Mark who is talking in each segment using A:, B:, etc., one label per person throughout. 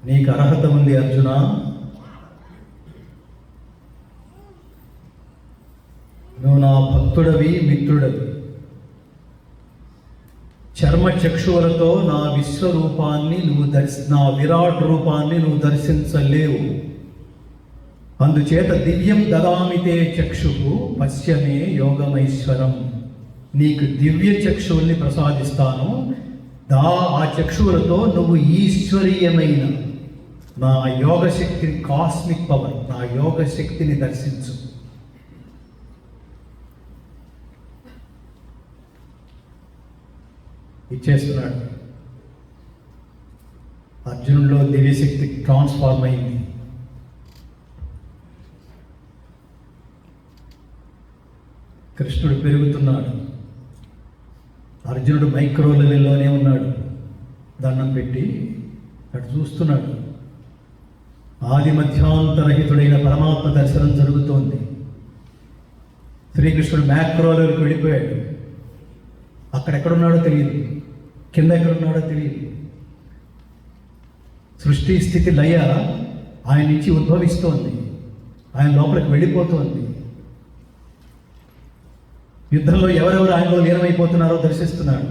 A: నీకు అర్హత ఉంది అర్జున. నువ్వు నా భక్తుడవి, మిత్రుడవి. చర్మ చక్షువులతో నా విశ్వరూపాన్ని నా విరాట్ రూపాన్ని నువ్వు దర్శించలేవు. అందుచేత దివ్యం దదామితే చక్షుకు పశ్యమే యోగమైశ్వరం. నీకు దివ్య చక్షువుల్ని ప్రసాదిస్తాను. ఆ చక్షువులతో నువ్వు ఈశ్వరీయమైన నా యోగ శక్తిని, కాస్మిక్ పవర్, నా యోగ శక్తిని దర్శించు. ఇచ్చేస్తున్నాడు. అర్జునుడిలో దివ్యశక్తి ట్రాన్స్ఫార్మ్ అయింది. కృష్ణుడు పెరుగుతున్నాడు. అర్జునుడు మైక్రో లెవెల్లోనే ఉన్నాడు. దండం పెట్టి అటు చూస్తున్నాడు. ఆది మధ్యాంతరహితుడైన పరమాత్మ దర్శనం జరుగుతోంది. శ్రీకృష్ణుడు మ్యాక్రో లెవెల్కి వెళ్ళిపోయాడు. అక్కడెక్కడున్నాడో తెలియదు, కింద ఎక్కడున్నాడో తెలియదు. సృష్టి స్థితి లయ ఆయన నుంచి ఉద్భవిస్తోంది, ఆయన లోపలికి వెళ్ళిపోతోంది. యుద్ధంలో ఎవరెవరు ఆయనలో లీనమైపోతున్నారో దర్శిస్తున్నాడు.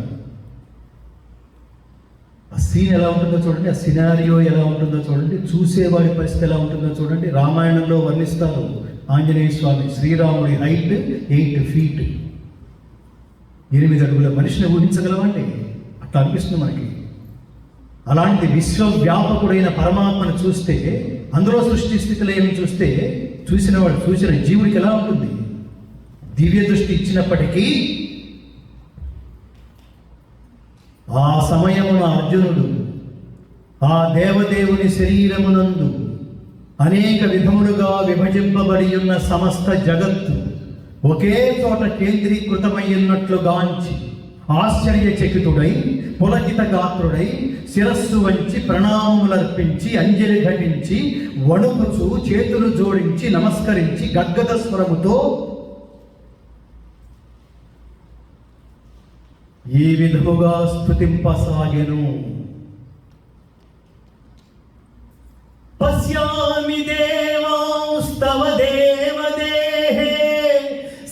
A: ఆ సీన్ ఎలా ఉంటుందో చూడండి, ఆ సినారియో ఎలా ఉంటుందో చూడండి, చూసేవాడి పరిస్థితి ఎలా ఉంటుందో చూడండి. రామాయణంలో వర్ణిస్తారు ఆంజనేయ స్వామి. శ్రీరాముడి హైట్ 8 feet, 8 అడుగుల మనిషిని ఊహించగలమండి. అట్లా అనిపిస్తుంది మనకి. అలాంటి విశ్వవ్యాపకుడైన పరమాత్మను చూస్తే, అందులో సృష్టి స్థితిలో ఏమి చూస్తే, చూసిన జీవుడికి ఎలా ఉంటుంది? దివ్య దృష్టి ఇచ్చినప్పటికీ ఆ సమయమున అర్జునుడు ఆ దేవదేవుని శరీరమునందు అనేక విధములుగా విభజింపబడి ఉన్న సమస్త జగత్తు ఒకే చోట కేంద్రీకృతమయ్యున్నట్లు గాంచి ఆశ్చర్యచకితుడై, పులకిత గాత్రుడై, శిరస్సు వంచి ప్రణామములర్పించి, అంజలి ఘటించి, వణుకుచు, చేతులు జోడించి, నమస్కరించి గద్గద స్వరముతో ఈ విధముగా స్తుతింపసాగెను. పశ్యామి దేవాస్తవ దేవదేహే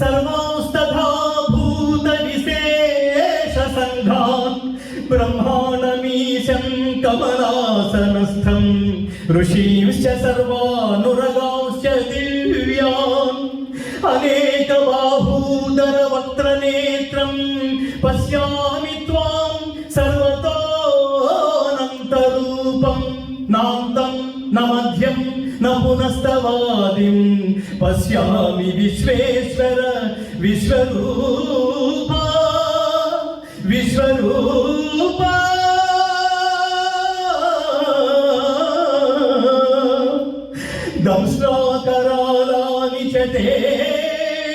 A: సర్వాస్తథా భూత విశేష సంఘాన్ బ్రహ్మాణమీశం కమలాసనస్థం ఋషీంశ్చ సర్వానురగాంశ్చ దివ్యాన్ అనేక బాహూదర వక్త్రనేత్రం పశ్యామి త్వాం సర్వతోనంతరూపం నాంతం న మధ్యం న పునస్తవాదిం పశ్యామి విశ్వేశ్వర విశ్వరూప విశ్వరూప. దంశ్రాకరాళాని చ తే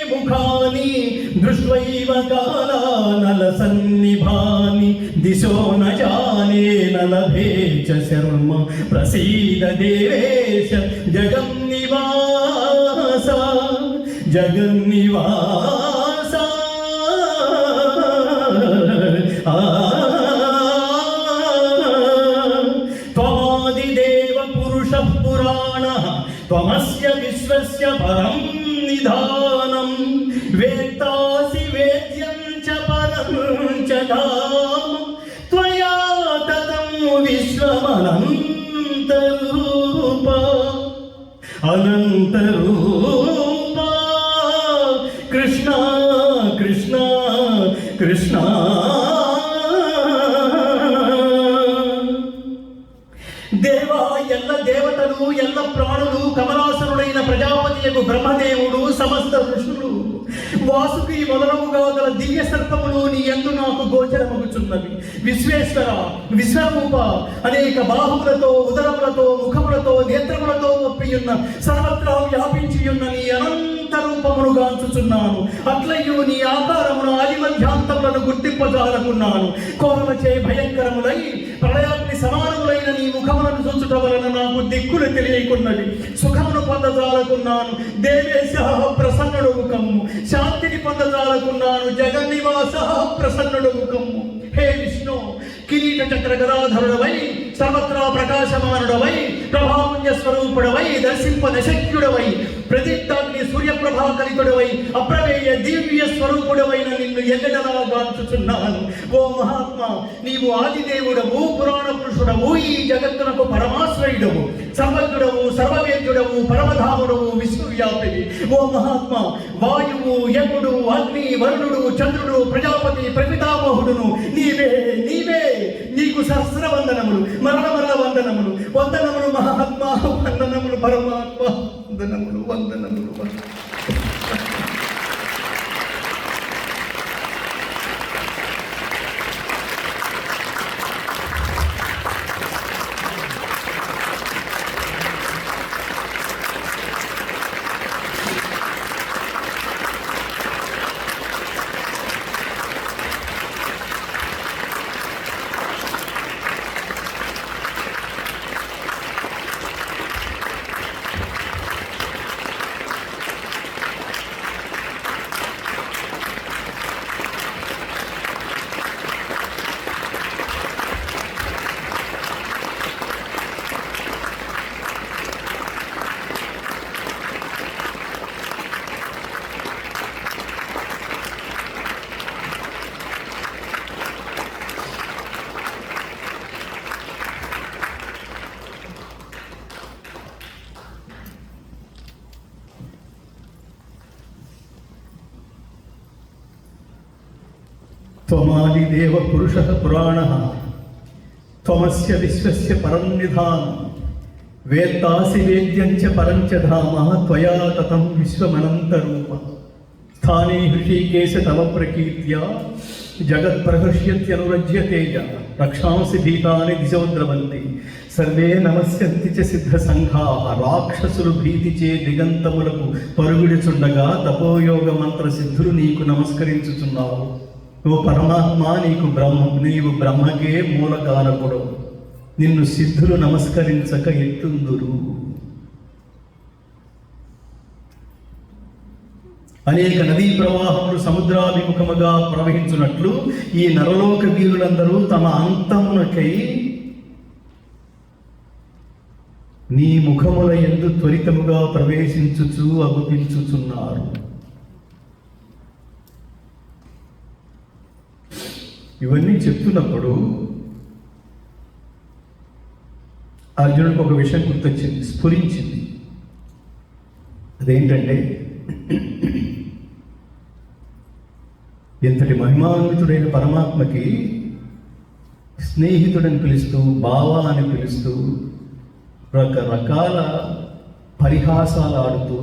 A: ముఖాని దృష్ట్వైవ కాలానల సన్నిభాని దిశో న జానే న లభే చ శర్మ ప్రసీద దేవేశ జగన్నివాస జగన్నివాస. త్వమాదిదేవ పురుషః పురాణః త్వమస్య విశ్వస్య పరం నిధానం వేత్తాసి వేద్యం చ పరం చ ధామ త్వయా తతం విశ్వమనంతరూప అనంతరూప. కృష్ణ కృష్ణ కృష్ణ. దేవా, ఎల్ల దేవతలు, ఎల్ల ప్రాణులు, కమలాసనుడైన ప్రజాపతియకు బ్రహ్మదేవుడు, సమస్త ఋషులు, వాసుకి మొదలముగా గల దివ్య సర్పములు నీ యందు నాకు గోచరమగుచున్నవి. విశ్వేశ్వర విశ్వరూప, అనేక బాహువులతో, ఉదరములతో, ముఖములతో, నేత్రములతో ఒప్పియున్న, సర్వత్రా వ్యాపించియున్న నీ అనంత రూపమును గాంచుచున్నాను. అట్లయ్యూ నీ ఆకారమున ఆది మధ్యాంతములను గుర్తింపజాలకున్నాను. కోరలచే భయంకరములై ప్రళయాగ్ని సమానములైన నీ ముఖములను చూచుట వలన నాకు దిక్కులు తెలియకున్నది. సుఖమును పొందజాలకున్నాను. దేవేశ ప్రసన్నుడు ముఖము. శాంతిని పొందజాలకున్నాను. జగన్నివాస ప్రసన్నుడు ముఖము. హే విష్ణు, కిరీట కిరీట చక్ర గదాధరుడవై సర్వత్రా ప్రకాశమానుడవై ప్రభాపుణ్య స్వరూపుడవై దర్శింపదశక్యుడవై ప్రదీప్తాగ్ని సూర్యప్రభా కలితుడవై అప్రమేయ దివ్య స్వరూపుడవైన నిన్ను ఎన్నడలా గాంచుచున్నాను. ఓ మహాత్మా, నీవు ఆదిదేవుడవు, పురాణ పురుషుడవు, ఈ జగత్తునకు పరమాశ్రయుడవు, సర్వజ్ఞుడవు, సర్వవేద్యుడవు, పరమధాముడవు, విశ్వవ్యాపివి. ఓ మహాత్మా, వాయువు, యముడు, అగ్ని, వరుణుడు, చంద్రుడు, ప్రజాపతి, ప్రపితామోహుడును నీవే నీవే. నీకు సహస్ర వందనములు, మరణ మరణ వందనములు. వందనములు మహాత్మా, వందనములు పరమాత్మ, వందనములు వందనములు. త్వమాదిదేవ పురుషః పురాణః త్వమస్య విశ్వస్య పరం నిధానం వేత్తాసి వేద్యం చ పరం చ ధామ త్వయా తతం విశ్వమనంతరూప స్థానే హృషీకేశ తవ ప్రకీర్త్యా జగత్ప్రహర్ష్యత్యనురజ్యతేజ రక్షాంసి భీతాని దిశోద్రవంతి సర్వే నమస్యంతి చ సిద్ధ సంఘాః రాక్షసులు భీతిచే దిగంతములకు పరుగుడుచుండగా తపోయోగ మంత్ర సిద్ధులు నీకు నమస్కరించుచున్నావు. ఓ పరమాత్మ, నీవు బ్రహ్మకే మూలకారకుడు. నిన్ను సిద్ధులు నమస్కరించక ఎట్టుందురు. అనేక నదీ ప్రవాహములు సముద్రాభిముఖముగా ప్రవహించున్నట్లు ఈ నరలోక వీరులందరూ తమ అంతమునకై నీ ముఖముల యందు త్వరితముగా ప్రవేశించుచు అగుపించుచున్నారు. ఇవన్నీ చెప్తున్నప్పుడు అర్జునుడికి ఒక విషయం గుర్తొచ్చింది, స్ఫురించింది. అదేంటంటే, ఎంతటి మహిమాన్వితుడైన పరమాత్మకి స్నేహితుడని పిలుస్తూ, బావా అని పిలుస్తూ, రకరకాల పరిహాసాలు ఆడుతూ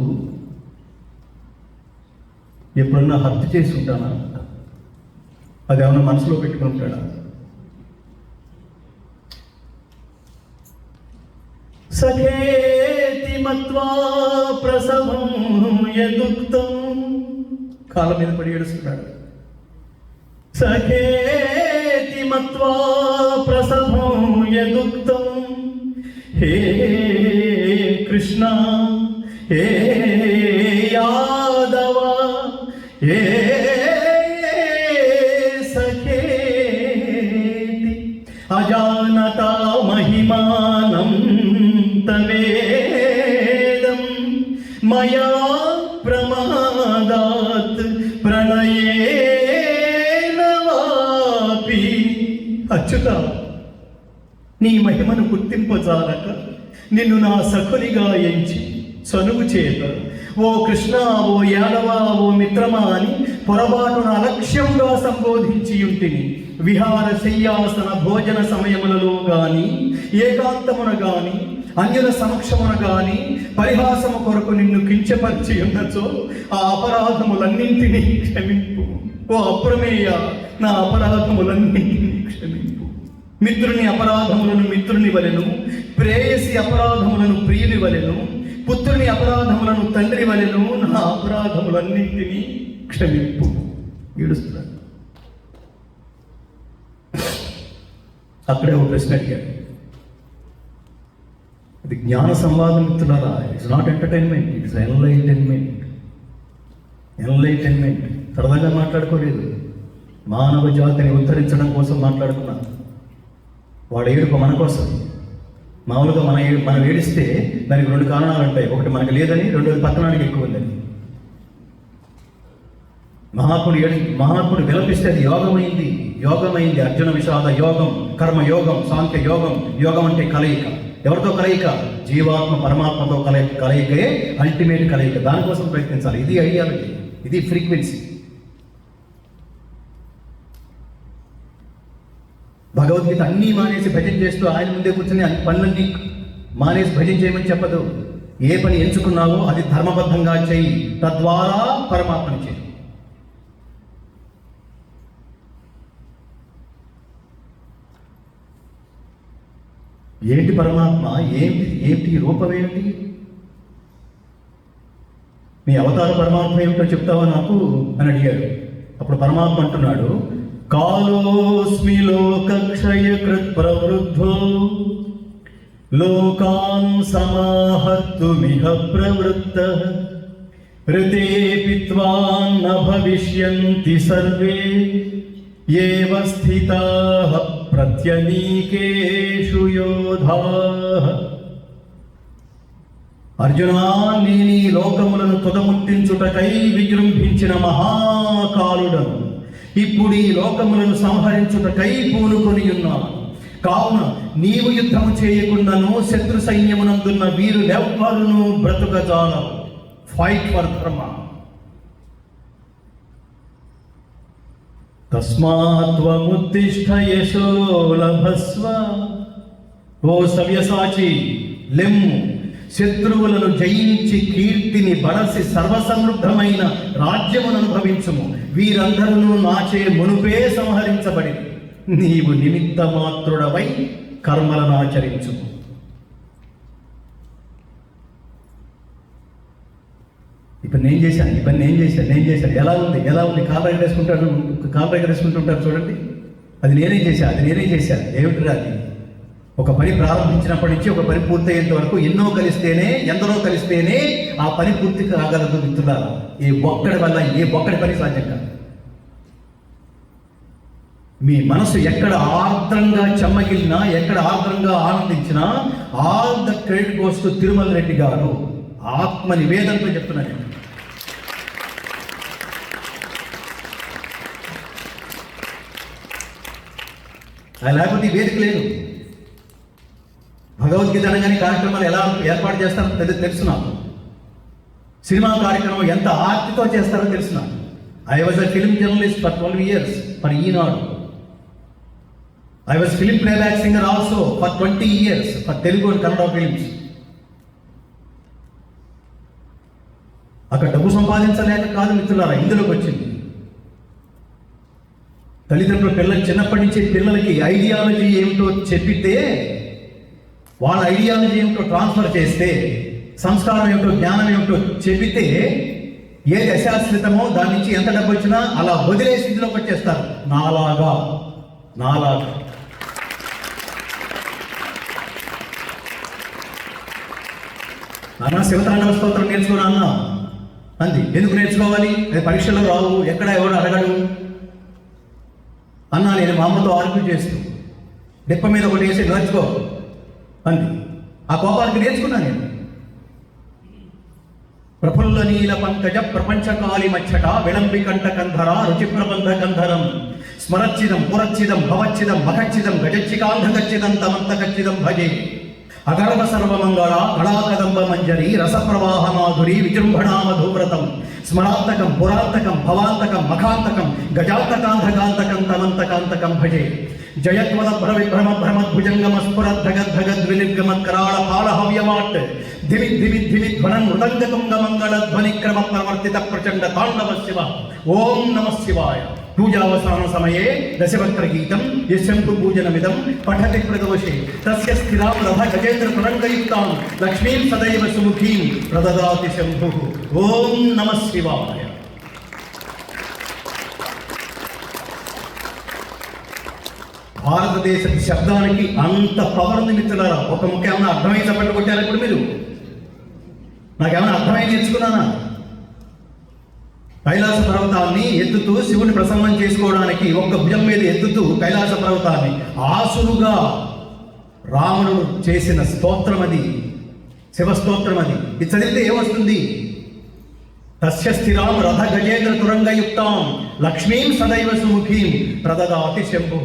A: ఎప్పుడన్నా హత్య చేసి ఉంటానా? అది ఏమన్నా మనసులో పెట్టుకుని ఉంటాడా? సఖేతి మత్వా ప్రసవం యదుక్తం, కాళ్ళ మీద పడి ఏడుస్తున్నాడు. సఖేతి మత్వా ప్రసవం యదుక్తం హే కృష్ణ హే యాదవ హే అజానతా మహిమానం తవేదం మయా ప్రమాదాత్ ప్రణయేన వాపి. అచ్యుత, నీ మహిమను గుర్తింపజాలక నిన్ను నా సఖునిగా ఎంచి చనువు చేత ఓ కృష్ణ, ఓ యాదవ, ఓ మిత్రమా అని పొరపాటున అలక్ష్యంగా సంబోధించి ఉంటిని. విహార శయ్యాసన భోజన సమయములలో గాని, ఏకాంతమున గాని, అన్యుల సమక్షమున గాని పరిహాసము కొరకు నిన్ను కించపరిచి ఉన్నచో ఆ అపరాధములన్నింటినీ క్షమింపు. ఓ అప్రమేయ, నా అపరాధములన్నింటినీ క్షమింపు. మిత్రుని అపరాధములను మిత్రుని వలెను, ప్రేయసి అపరాధములను ప్రియుని వలెను, పుత్రుని అపరాధములను తండ్రి వలెను నా అపరాధములన్నింటినీ క్షమింపు. ఏడుస్తున్నాడు. అక్కడే ఒక ప్రశ్న అడిగాడు. ఇది జ్ఞాన సంవాదం మిత్రులారా. It's not entertainment, it's enlightenment. సరదాగా మాట్లాడుకోలేదు, మానవ జాతిని ఉద్ధరించడం కోసం మాట్లాడుకున్నాను. వాడు ఏడుపు మన కోసం. మామూలుగా మనం ఏడిస్తే దానికి 2 కారణాలు ఉంటాయి. ఒకటి మనకు లేదని, రెండోది పట్టణానికి ఎక్కువ ఉందని. మహాత్ముడు విలపిస్తే అది యోగమైంది. అర్జున విషాద యోగం, కర్మ యోగం, సాంఖ్య యోగం. యోగం అంటే కలయిక. ఎవరితో కలయిక? జీవాత్మ పరమాత్మతో కలయికే అల్టిమేట్ కలయిక. దానికోసం ప్రయత్నించాలి. ఇది ఐడియాలజీ, ఇది ఫ్రీక్వెన్సీ. భగవద్గీత అన్నీ మానేసి భజన చేస్తూ ఆయన ముందే కూర్చొని అన్ని పనులన్నీ మానేసి భజన చేయమని చెప్పదు. ఏ పని ఎంచుకున్నావో అది ధర్మబద్ధంగా చేయి, తద్వారా పరమాత్మని చేయి. ఏంటి పరమాత్మ? ఏంటి రూపం ఏమిటి? మీ అవతార పరమాత్మ ఏమిటో చెప్తావా నాకు అని అడిగాడు. అప్పుడు పరమాత్మ అంటున్నాడు, కాలోస్మి లోకక్షయకృత్ ప్రవృద్ధో లోకాన్ సమాహర్తుమిహ ప్రవృత్తః ఋతేపి త్వాం న భవిష్యంతి సర్వే ఏవ స్థితాః ప్రత్యనీకేషు యోధాః. అర్జునా, నేను ఈ లోకములను తుదముట్టించుటకై విజృంభించిన మహాకాలుడను. ఇప్పుడు ఈ లోకములను సంహరించుటకై పూనుకొని ఉన్నాను. కావున నీవు యుద్ధము చేయకుండాను శత్రు సైన్యమునందున్న వీరులెవ్వరును బ్రతుకజాలరు. ఫైట్ ఫర్ ధర్మ. తస్మాత్వముత్తిష్ఠ యశో లభస్వ. ఓ సవ్యసాచి, లెమ్ము, శత్రువులను జయించి కీర్తిని బడసి సర్వసమృద్ధమైన రాజ్యమును అనుభవించుము. వీరందరూ నాచే మునుపే సంహరించబడి నీవు నిమిత్త మాత్రుడవై కర్మలను ఆచరించుము. ఇప్పుడు నేను చేశాను. ఎలా ఉంది? కాలు ఎగరేసుకుంటుంటారు చూడండి. అది నేనే చేశాను. ఏమిటి అది? ఒక పని ప్రారంభించినప్పటి నుంచి ఒక పని పూర్తయ్యేంత వరకు ఎందరో కలిస్తేనే ఆ పని పూర్తి కాగలదు మిత్రులారా. ఏ ఒక్కడి పని సాధ్యం కాదు. మీ మనసు ఎక్కడ ఆర్ద్రంగా చెమ్మగిలినా, ఎక్కడ ఆర్ద్రంగా ఆనందించినా, all the credit goes to Tirumala Reddy గారు. ఆత్మ నివేదనతో చెప్తున్నాను. అది లేకపోతే ఈ వేదిక లేదు. భగవద్గీత అనగానే కార్యక్రమాలు ఎలా ఏర్పాటు చేస్తారో తెలుసు నాకు. సినిమా కార్యక్రమం ఎంత ఆర్తితో చేస్తారో తెలుసు నాకు. I was a film journalist for 12 years for Eenadu. I was film playback singer also for 20 years for Telugu and Kannada films. అక్కడ డబ్బు సంపాదించలేక కాదు మిత్రులారా ఇందులోకి వచ్చింది. తల్లిదండ్రులు చిన్నప్పటి నుంచి పిల్లలకి ఐడియాలజీ ఏమిటో చెప్పితే, వాళ్ళ ఐడియాలజీ ఏమిటో ట్రాన్స్ఫర్ చేస్తే, సంస్కారం ఏమిటో, జ్ఞానం ఏమిటో చెప్పితే, ఏది అశాశ్వతమో దాని నుంచి ఎంత డబ్బు వచ్చినా అలా వదిలేసి ఇందులోకి వచ్చేస్తారు. నాలాగా అన్న శివతాండవ స్తోత్రం నేర్చుకున్నా అన్న అంది. ఎందుకు నేర్చుకోవాలి? అది పరీక్షలో రావు, ఎక్కడ ఎవడు అడగడు అన్నా. నేను మా అమ్మతో ఆర్గ్యూ చేస్తూ డెప్ప మీద ఒకటి వేసి నేర్చుకో అంది. ఆ కోపానికి నేర్చుకున్నా నేను. ప్రఫుల్ల నీల పంకజ ప్రపంచకాలి మచ్చట విళంబి కంఠ కంధర రుచి ప్రబంధ కంధరం స్మరచ్చిదం పురచ్చిదం భవచ్చిదం మఖచ్చిదం గజచ్చికాంధకచ్చిదం తమంతకచ్చిదం భజే అగర్వ సర్వమంగళ కళాకదంబ మంజరి రసప్రవాహ మాధురి విజృంభణా మధువ్రతం స్మరాంతకం పురాంతకం భవాంతకం మఖాంతకం గజాంతకాంధకాంతకం తమంతకాంతకం భజే జయత్వద భ్రవిభ్రమ భ్రమద్భుజంగమ స్ఫురద్ధగద్ధగద్వినిర్గమత్కరాళ పాళహవ్యమాట్ ధిమిధ్వనం మృదంగతుంగ మంగళ ధ్వనిక్రమ ప్రవర్తిత ప్రచండ తాండవ శివ. ఓం నమః శివాయ. పూజావసాన సమయే దశవక్ర గీతం యశంభు పూజనమిదం పఠతి ప్రదోషే తస్య స్థిరాం లభ గజేంద్ర పురంగయుక్తాం లక్ష్మీం సదైవ సుముఖీం ప్రదదాతి శంభు. ఓం నమః శివాయ. భారతదేశ శబ్దానికి అంత పవర్ ఉంది మిత్రులారా. ఒక ముఖ్య ఏమన్నా అర్థమై చప్పట్లు కొట్టారు ఇప్పుడు మీరు? నాకేమైనా అర్థమై నేర్చుకున్నానా? కైలాస పర్వతాన్ని ఎత్తుతూ శివుని ప్రసన్నం చేసుకోవడానికి ఒక్క భుజం మీద ఎత్తుతూ కైలాస పర్వతాన్ని ఆసురుగా రాముడు చేసిన స్తోత్రం అది, శివస్తోత్రం అది. ఇది చదివితే ఏమొస్తుంది? తస్య స్థిరాం రథ గజేంద్ర తురంగయుక్తాం లక్ష్మీం సదైవ సుముఖీం ప్రదదాతి శంభు.